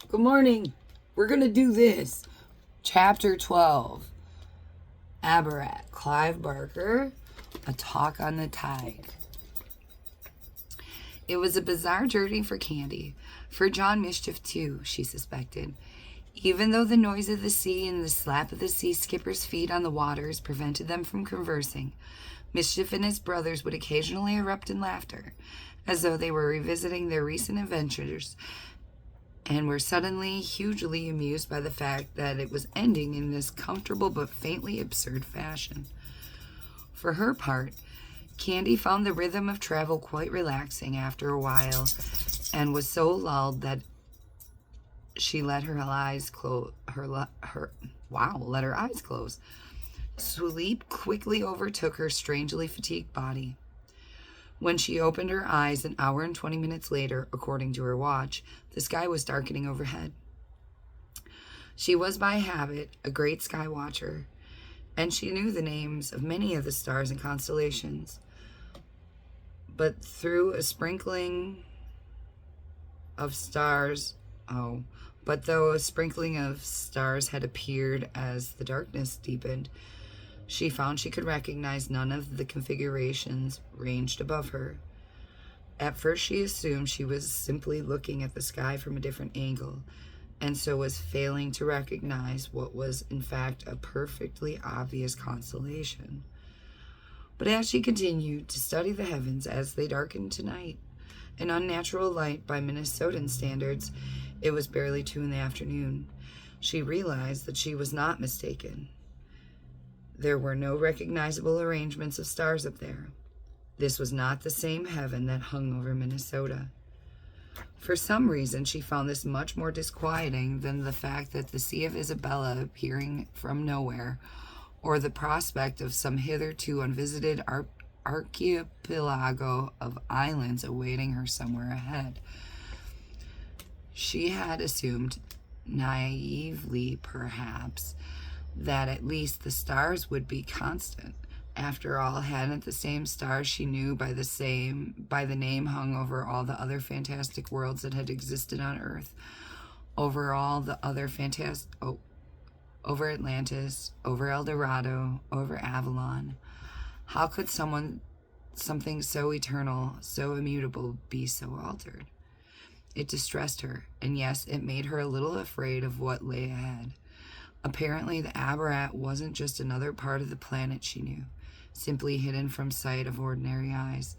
Good morning. We're going to do this. Chapter 12. ABARAT. Clive Barker. A Talk on the Tide. It was a bizarre journey for Candy. For John Mischief, too, she suspected. Even though the noise of the sea and the slap of the sea skipper's feet on the waters prevented them from conversing, Mischief and his brothers would occasionally erupt in laughter, as though they were revisiting their recent adventures, and were suddenly hugely amused by the fact that it was ending in this comfortable but faintly absurd fashion. For her part, Candy found the rhythm of travel quite relaxing after a while, and was so lulled that she let her eyes close. Let her eyes close. Sleep quickly overtook her strangely fatigued body. When she opened her eyes an hour and 20 minutes later, according to her watch, the sky was darkening overhead. She was by habit a great sky watcher, and she knew the names of many of the stars and constellations. But though a sprinkling of stars had appeared as the darkness deepened, she found she could recognize none of the configurations ranged above her. At first she assumed she was simply looking at the sky from a different angle, and so was failing to recognize what was in fact a perfectly obvious constellation. But as she continued to study the heavens as they darkened to night, an unnatural light by Minnesotan standards, it was barely 2 in the afternoon, she realized that she was not mistaken. There were no recognizable arrangements of stars up there. This was not the same heaven that hung over Minnesota. For some reason, she found this much more disquieting than the fact that the Sea of Isabella appearing from nowhere, or the prospect of some hitherto unvisited archipelago of islands awaiting her somewhere ahead. She had assumed, naively perhaps, that at least the stars would be constant. After all, hadn't the same stars she knew by the name hung over all the other fantastic worlds that had existed on Earth, over all the other over Atlantis, over El Dorado, over Avalon? How could something so eternal, so immutable, be so altered? It distressed her, and yes, it made her a little afraid of what lay ahead. Apparently, the ABARAT wasn't just another part of the planet she knew, simply hidden from sight of ordinary eyes.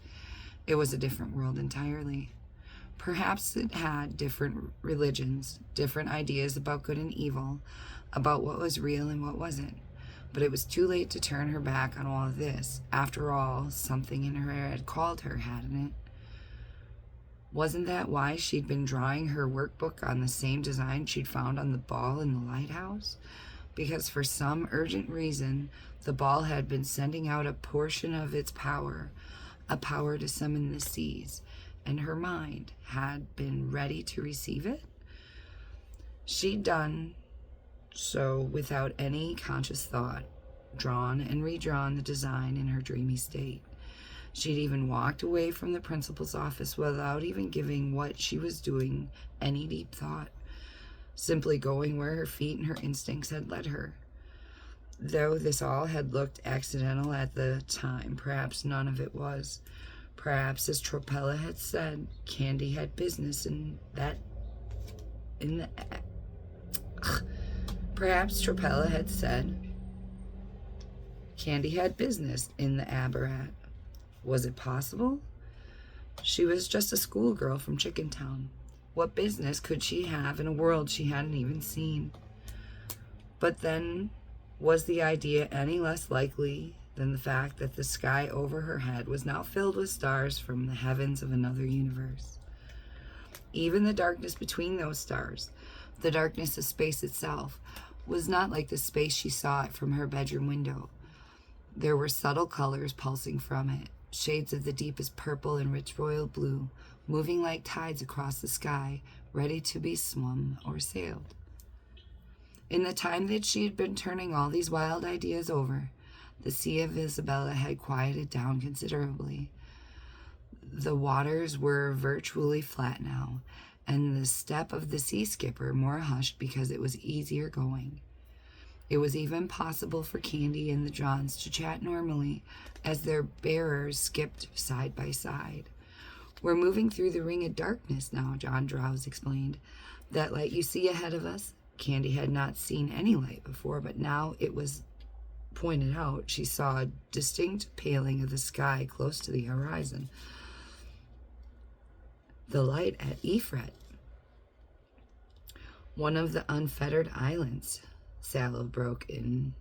It was a different world entirely. Perhaps it had different religions, different ideas about good and evil, about what was real and what wasn't. But it was too late to turn her back on all of this. After all, something in her had called her, hadn't it? Wasn't that why she'd been drawing her workbook on the same design she'd found on the ball in the lighthouse? Because for some urgent reason, the ball had been sending out a portion of its power, a power to summon the seas, and her mind had been ready to receive it? She'd done so without any conscious thought, drawn and redrawn the design in her dreamy state. She'd even walked away from the principal's office without even giving what she was doing any deep thought, simply going where her feet and her instincts had led her. Though this all had looked accidental at the time, perhaps none of it was. Perhaps, as Tropella had said, Candy had business Perhaps Tropella had said Candy had business in the ABARAT. Was it possible? She was just a schoolgirl from Chickentown. What business could she have in a world she hadn't even seen? But then, was the idea any less likely than the fact that the sky over her head was now filled with stars from the heavens of another universe? Even the darkness between those stars, the darkness of space itself, was not like the space she saw it from her bedroom window. There were subtle colors pulsing from it, shades of the deepest purple and rich royal blue, moving like tides across the sky, ready to be swum or sailed. In the time that she had been turning all these wild ideas over, the Sea of Isabella had quieted down considerably. The waters were virtually flat now, and the step of the sea skipper more hushed because it was easier going. It was even possible for Candy and the Johns to chat normally as their bearers skipped side by side. "We're moving through the ring of darkness now," John Drowse explained. "That light you see ahead of us?" Candy had not seen any light before, but now it was pointed out. She saw a distinct paling of the sky close to the horizon. "The light at Ifrit, one of the unfettered islands," Sallow broke in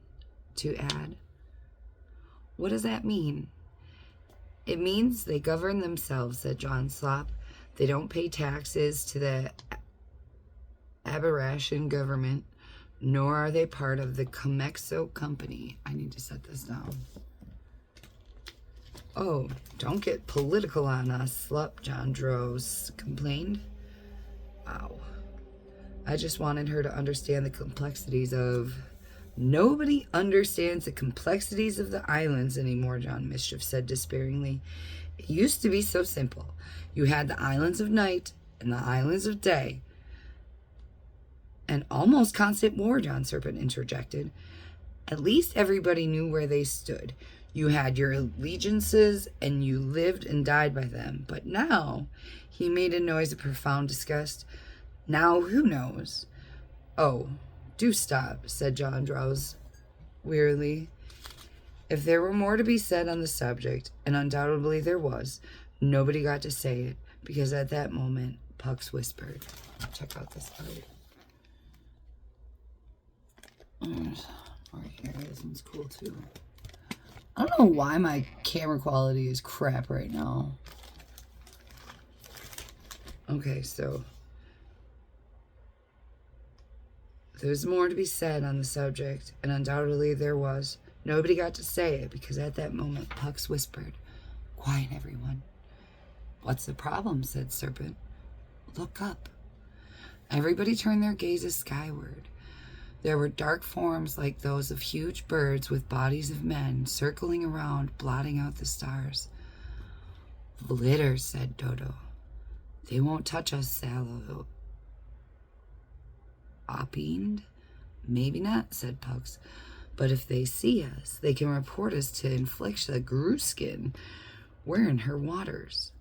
to add. "What does that mean?" "It means they govern themselves," said John Slop. "They don't pay taxes to the ABARAT government, nor are they part of the Comexo Company." I need to set this down. "Oh, don't get political on us, Slup," John Drowse complained. Wow. "I just wanted her to understand the complexities of..." "Nobody understands the complexities of the islands anymore," John Mischief said despairingly. "It used to be so simple. You had the islands of night and the islands of day." "And almost constant war," John Serpent interjected. "At least everybody knew where they stood. You had your allegiances and you lived and died by them. But now," he made a noise of profound disgust, "now who knows?" "Oh, do stop," said John Drowse wearily. If there were more to be said on the subject, and undoubtedly there was, nobody got to say it, because at that moment, Pucks whispered. Check out this art. Right here, this one's cool too. I don't know why my camera quality is crap right now. Okay, so there's more to be said on the subject, and undoubtedly there was. Nobody got to say it, because at that moment, Pucks whispered, "Quiet, everyone." "What's the problem?" said Serpent. "Look up." Everybody turned their gazes skyward. There were dark forms like those of huge birds with bodies of men circling around, blotting out the stars. "Glitter," said Dodo. "They won't touch us," Sallow opined. "Maybe not," said Pucks. "But if they see us, they can report us to Inflixa Gruskin. We're in her waters."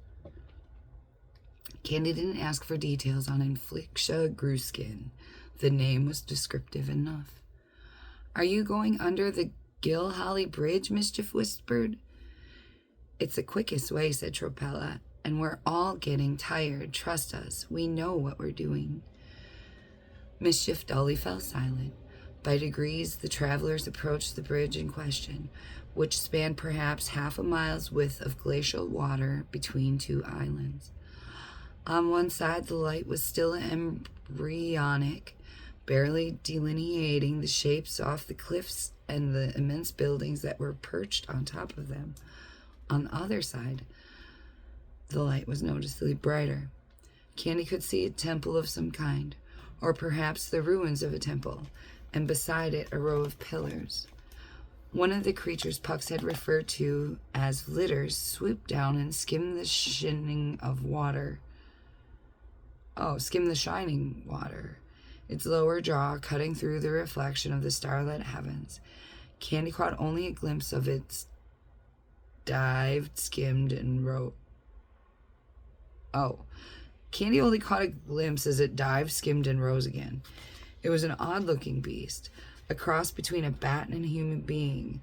Candy didn't ask for details on Inflixa Gruskin. The name was descriptive enough. "Are you going under the Gilholly Bridge?" Mischief whispered. "It's the quickest way," said Tropella, "and we're all getting tired. Trust us. We know what we're doing." Mischief dully fell silent. By degrees, the travelers approached the bridge in question, which spanned perhaps half a mile's width of glacial water between two islands. On one side, the light was still embryonic, barely delineating the shapes off the cliffs and the immense buildings that were perched on top of them. On the other side, the light was noticeably brighter. Candy could see a temple of some kind, or perhaps the ruins of a temple, and beside it a row of pillars. One of the creatures Pucks had referred to as litters swooped down and skimmed the shining water. Its lower jaw cutting through the reflection of the starlit heavens. Candy caught only a glimpse of its dived, skimmed, and Candy only caught a glimpse as it dived, skimmed, and rose again. It was an odd-looking beast, a cross between a bat and a human being.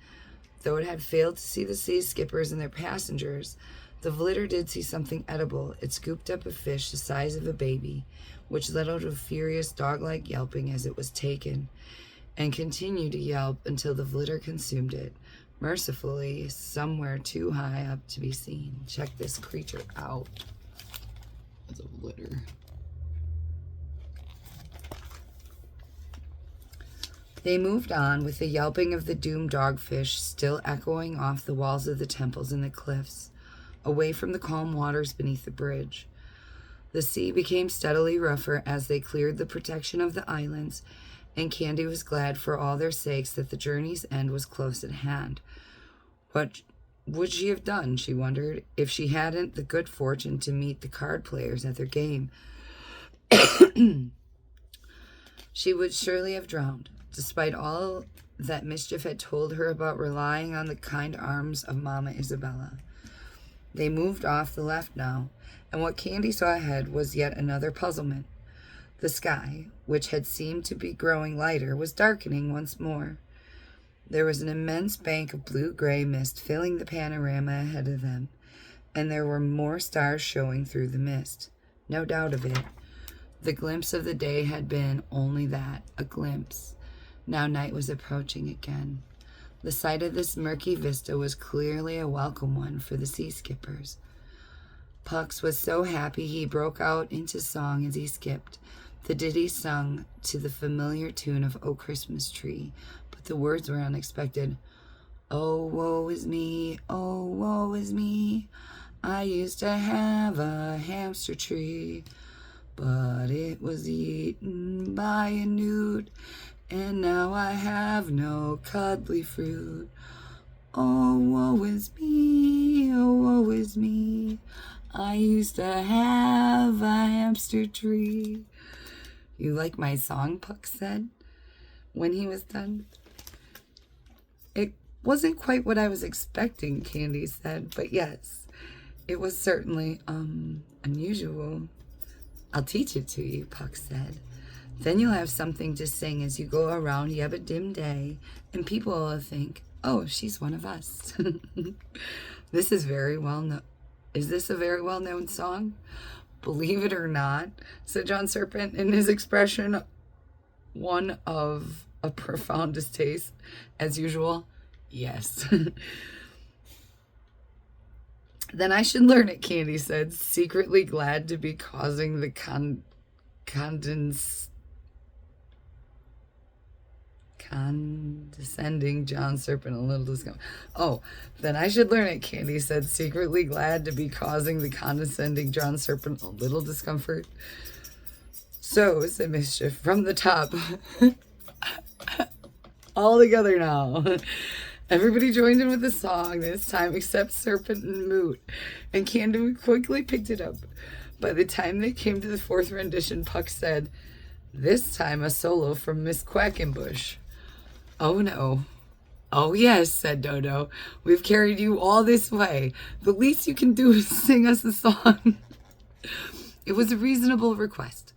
Though it had failed to see the sea skippers and their passengers, the Vlitter did see something edible. It scooped up a fish the size of a baby, which let out a furious dog-like yelping as it was taken, and continued to yelp until the Vlitter consumed it, mercifully somewhere too high up to be seen. Check this creature out. It's a Vlitter. They moved on, with the yelping of the doomed dogfish still echoing off the walls of the temples and the cliffs, away from the calm waters beneath the bridge. The sea became steadily rougher as they cleared the protection of the islands, and Candy was glad for all their sakes that the journey's end was close at hand. What would she have done, she wondered, if she hadn't the good fortune to meet the card players at their game? She would surely have drowned, despite all that Mischief had told her about relying on the kind arms of Mama Isabella. They moved off the left now, and what Candy saw ahead was yet another puzzlement. The sky, which had seemed to be growing lighter, was darkening once more. There was an immense bank of blue-gray mist filling the panorama ahead of them, and there were more stars showing through the mist. No doubt of it. The glimpse of the day had been only that, a glimpse. Now night was approaching again. The sight of this murky vista was clearly a welcome one for the sea skippers. Pucks was so happy he broke out into song as he skipped. The ditty sung to the familiar tune of "O Christmas Tree," but the words were unexpected. "Oh, woe is me, oh, woe is me. I used to have a hamster tree, but it was eaten by a newt, and now I have no cuddly fruit. Oh, woe is me, oh, woe is me. I used to have a hamster tree." "You like my song?" Puck said when he was done. "It wasn't quite what I was expecting," Candy said, "but yes, it was certainly, unusual." "I'll teach it to you," Puck said. "Then you'll have something to sing as you go around Yebba-Dim Day, and people will think, oh, she's one of us." This is very well known. Is this a very well-known song? "Believe it or not," said John Serpent, in his expression, one of a profound distaste, as usual. "Yes." "Then I should learn it," Candy said, secretly glad to be causing the condescending John Serpent a little discomfort. "Oh, then I should learn it," Candy said, secretly glad to be causing the condescending John Serpent a little discomfort. "So," said Mischief, "from the top." "All together now." Everybody joined in with the song this time except Serpent and Moot, and Candy quickly picked it up. By the time they came to the fourth rendition, Puck said, "This time a solo from Miss Quackenbush." "Oh, no." "Oh, yes," said Dodo. "We've carried you all this way. The least you can do is sing us a song." It was a reasonable request.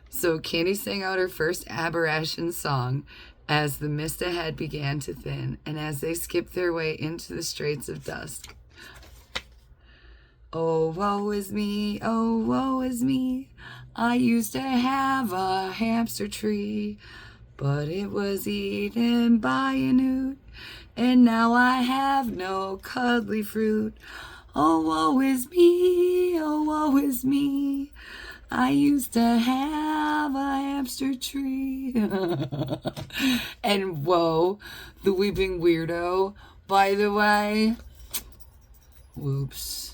So Candy sang out her first ABARAT song as the mist ahead began to thin, and as they skipped their way into the straits of dusk. "Oh, woe is me, oh, woe is me. I used to have a hamster tree, but it was eaten by a newt, and now I have no cuddly fruit. Oh, woe is me, oh, woe is me. I used to have a hamster tree." And whoa, the weeping weirdo, by the way. Whoops.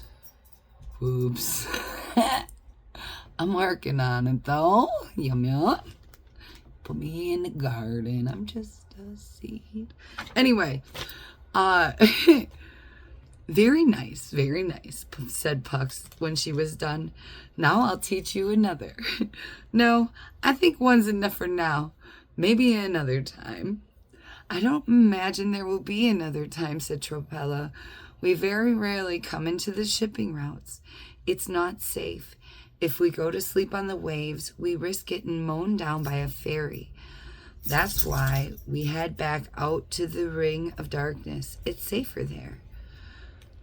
I'm working on it, though. Yum. Put me in the garden. I'm just a seed. Anyway, very nice, said Pucks when she was done. "Now I'll teach you another." "No, I think one's enough for now. Maybe another time." "I don't imagine there will be another time," said Tropella. "We very rarely come into the shipping routes. It's not safe. If we go to sleep on the waves, we risk getting mown down by a ferry. That's why we head back out to the Ring of Darkness. It's safer there."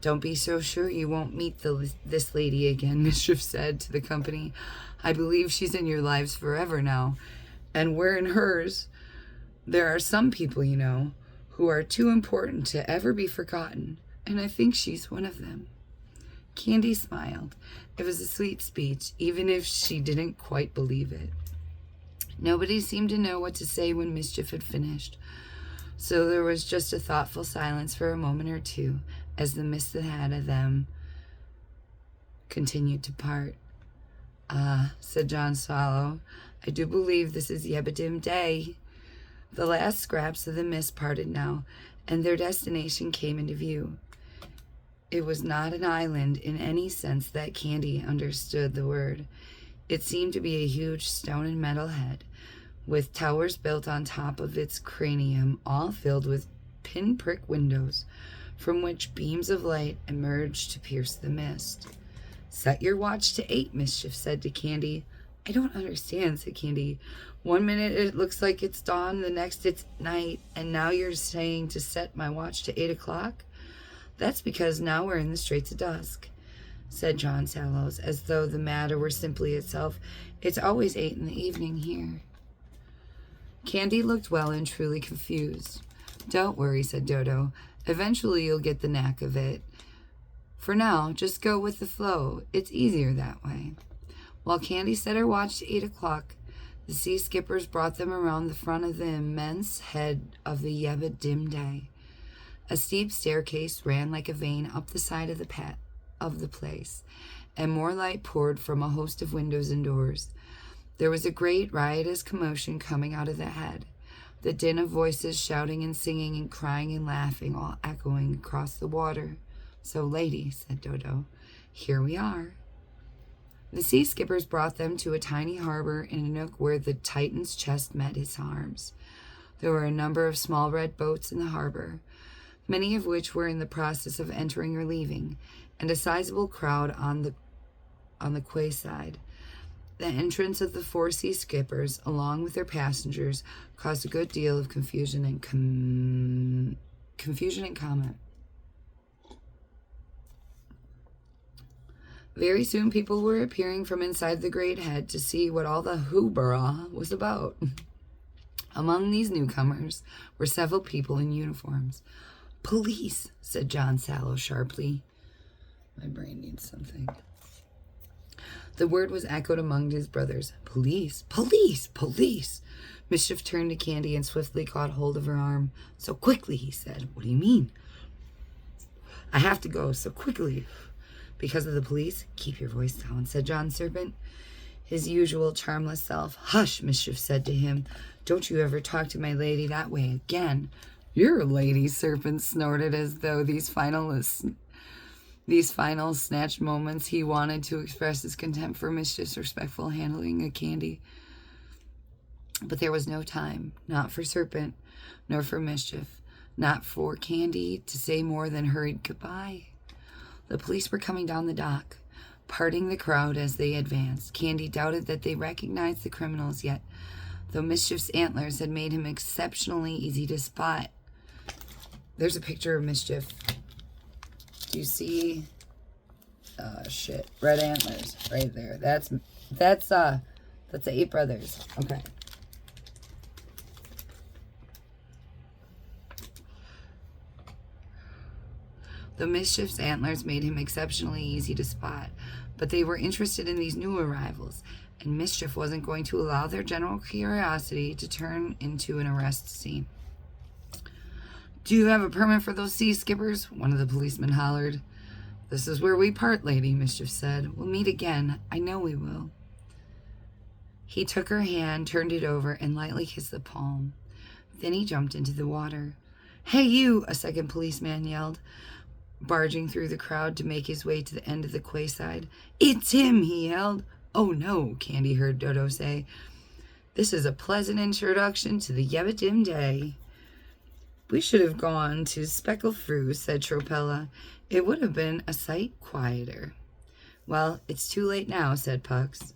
"Don't be so sure you won't meet this lady again," Mischief said to the company. "I believe she's in your lives forever now, and we're in hers. There are some people, you know, who are too important to ever be forgotten, and I think she's one of them." Candy smiled. It was a sweet speech, even if she didn't quite believe it. Nobody seemed to know what to say when Mischief had finished, so there was just a thoughtful silence for a moment or two as the mist ahead of them continued to part. "Ah," said John Swallow, "I do believe this is Yebba-Dim Day." The last scraps of the mist parted now, and their destination came into view. It was not an island in any sense that Candy understood the word. It seemed to be a huge stone and metal head, with towers built on top of its cranium, all filled with pinprick windows, from which beams of light emerged to pierce the mist. "Set your watch to 8, Mischief said to Candy. "I don't understand," said Candy. "One minute it looks like it's dawn, the next it's night, and now you're saying to set my watch to 8 o'clock? "That's because now we're in the Straits of Dusk," said John Sallows, as though the matter were simply itself. "It's always 8 in the evening here." Candy looked well and truly confused. "Don't worry," said Dodo. "Eventually you'll get the knack of it. For now, just go with the flow. It's easier that way." While Candy set her watch to 8 o'clock, the sea skippers brought them around the front of the immense head of the Yebba Dim Day. A steep staircase ran like a vein up the side of the place, and more light poured from a host of windows and doors. There was a great riotous commotion coming out of the head, the din of voices shouting and singing and crying and laughing, all echoing across the water. "So, ladies," said Dodo, "here we are." The sea skippers brought them to a tiny harbor in a nook where the Titan's chest met his arms. There were a number of small red boats in the harbor, many of which were in the process of entering or leaving, and a sizable crowd on the quayside. The entrance of the 4 sea skippers, along with their passengers, caused a good deal of confusion and comment. Very soon people were appearing from inside the great head to see what all the hoobah was about. Among these newcomers were several people in uniforms. "Police," said John Sallow sharply. My brain needs something. The word was echoed among his brothers. "Police! Police! Police!" Mischief turned to Candy and swiftly caught hold of her arm. "So quickly," he said. "What do you mean?" "I have to go so quickly." "Because of the police?" "Keep your voice down," said John Serpent, his usual charmless self. "Hush," Mischief said to him. "Don't you ever talk to my lady that way again." "Your lady," Serpent snorted, as though these final snatched moments he wanted to express his contempt for Mischief's respectful handling of Candy. But there was no time, not for Serpent, nor for Mischief, not for Candy, to say more than hurried goodbye. The police were coming down the dock, parting the crowd as they advanced. Candy doubted that they recognized the criminals yet, though Mischief's antlers had made him exceptionally easy to spot. There's a picture of Mischief. Do you see? Red antlers right there. That's the 8 brothers. Okay. The Mischief's antlers made him exceptionally easy to spot, but they were interested in these new arrivals, and Mischief wasn't going to allow their general curiosity to turn into an arrest scene. "Do you have a permit for those sea skippers?" one of the policemen hollered. "This is where we part, lady," Mischief said. "We'll meet again. I know we will." He took her hand, turned it over, and lightly kissed the palm. Then he jumped into the water. "Hey, you!" a second policeman yelled, barging through the crowd to make his way to the end of the quayside. "It's him!" he yelled. "Oh, no," Candy heard Dodo say. "This is a pleasant introduction to the Yebba Dim Day." "We should have gone to Speckled Fruit," said Tropella. "It would have been a sight quieter." "Well, it's too late now," said Pucks.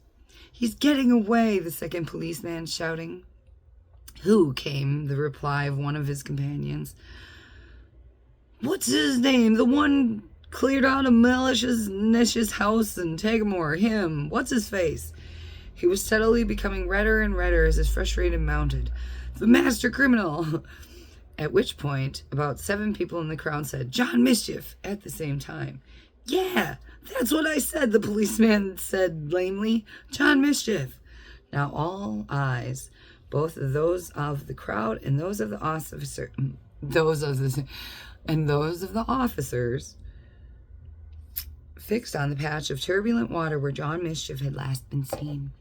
"He's getting away," the second policeman shouting. "Who?" came the reply of one of his companions. "What's his name? The one cleared out of Nish's house in Tagamore. Him. What's his face?" He was steadily becoming redder and redder as his frustration mounted. "The master criminal." At which point, about 7 people in the crowd said, "John Mischief," at the same time. "Yeah, that's what I said," the policeman said lamely. "John Mischief." Now all eyes, both those of the crowd and those of the officers, fixed on the patch of turbulent water where John Mischief had last been seen.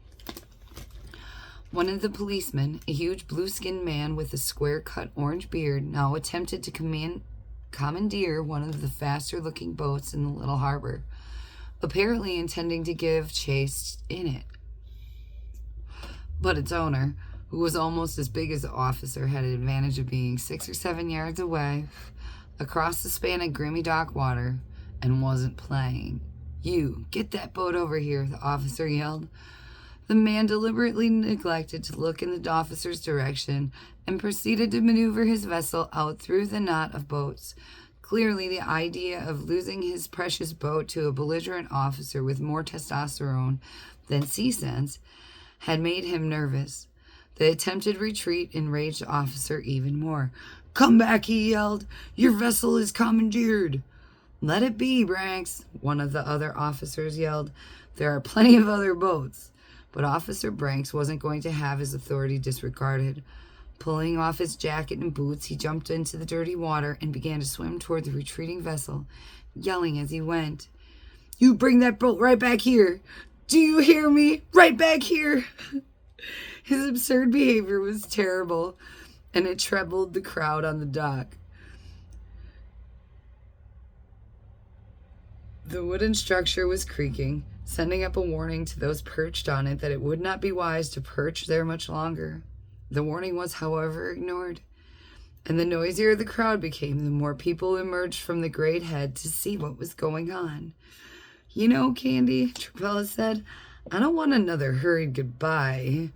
One of the policemen, a huge blue-skinned man with a square-cut orange beard, now attempted to commandeer one of the faster-looking boats in the little harbor, apparently intending to give chase in it. But its owner, who was almost as big as the officer, had an advantage of being 6 or 7 yards away, across the span of grimy dark water, and wasn't playing. "You, get that boat over here," the officer yelled. The man deliberately neglected to look in the officer's direction and proceeded to maneuver his vessel out through the knot of boats. Clearly, the idea of losing his precious boat to a belligerent officer with more testosterone than sea sense had made him nervous. The attempted retreat enraged the officer even more. "Come back," he yelled. "Your vessel is commandeered." "Let it be, Branks," one of the other officers yelled. "There are plenty of other boats." But Officer Branks wasn't going to have his authority disregarded. Pulling off his jacket and boots, he jumped into the dirty water and began to swim toward the retreating vessel, yelling as he went, "You bring that boat right back here! Do you hear me? Right back here!" His absurd behavior was terrible, and it troubled the crowd on the dock. The wooden structure was creaking, sending up a warning to those perched on it that it would not be wise to perch there much longer. The warning was, however, ignored, and the noisier the crowd became, the more people emerged from the great head to see what was going on. "You know, Candy," Trapella said, "I don't want another hurried goodbye.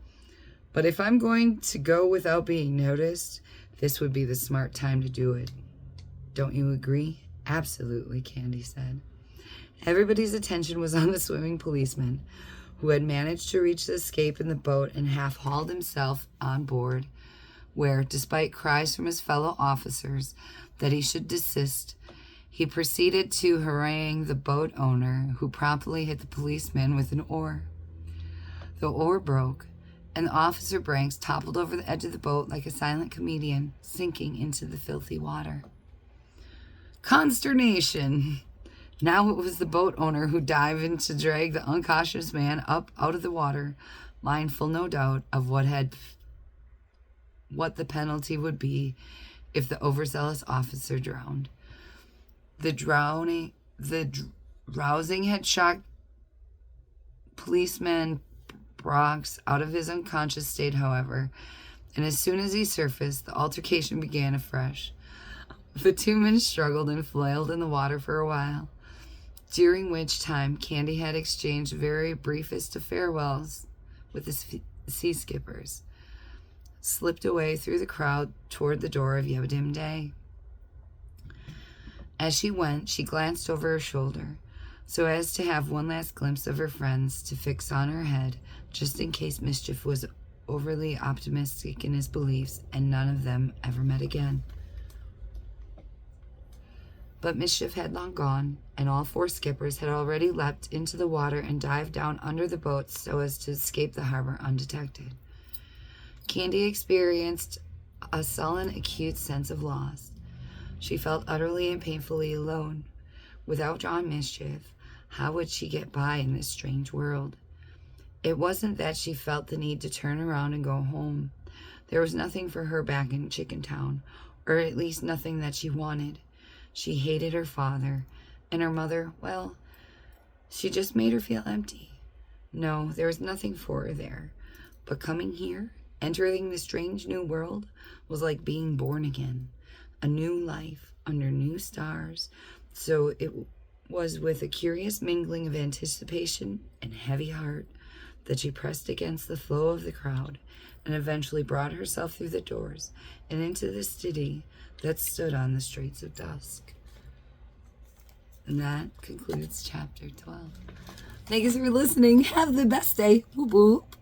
But if I'm going to go without being noticed, this would be the smart time to do it. Don't you agree?" "Absolutely," Candy said. Everybody's attention was on the swimming policeman, who had managed to reach the escape in the boat and half hauled himself on board, where, despite cries from his fellow officers that he should desist, he proceeded to harangue the boat owner, who promptly hit the policeman with an oar. The oar broke, and Officer Branks toppled over the edge of the boat like a silent comedian, sinking into the filthy water. Consternation! Now it was the boat owner who dived in to drag the uncautious man up out of the water, mindful, no doubt, of what the penalty would be if the overzealous officer drowned. The rousing had shocked policeman Brox out of his unconscious state, however, and as soon as he surfaced, the altercation began afresh. The two men struggled and flailed in the water for a while, during which time Candy had exchanged very briefest of farewells with the sea skippers, slipped away through the crowd toward the door of Yebadim Day. As she went, she glanced over her shoulder, so as to have one last glimpse of her friends to fix on her head, just in case Mischief was overly optimistic in his beliefs and none of them ever met again. But Mischief had long gone, and all four skippers had already leapt into the water and dived down under the boats so as to escape the harbor undetected. Candy experienced a sullen, acute sense of loss. She felt utterly and painfully alone. Without John Mischief, how would she get by in this strange world? It wasn't that she felt the need to turn around and go home. There was nothing for her back in Chicken Town, or at least nothing that she wanted. She hated her father, and her mother, well, she just made her feel empty. No, there was nothing for her there. But coming here, entering this strange new world, was like being born again. A new life, under new stars. So it was with a curious mingling of anticipation and heavy heart that she pressed against the flow of the crowd and eventually brought herself through the doors and into the city that stood on the streets of dusk. And that concludes chapter 12. Thanks for listening. Have the best day. Whoop whoop.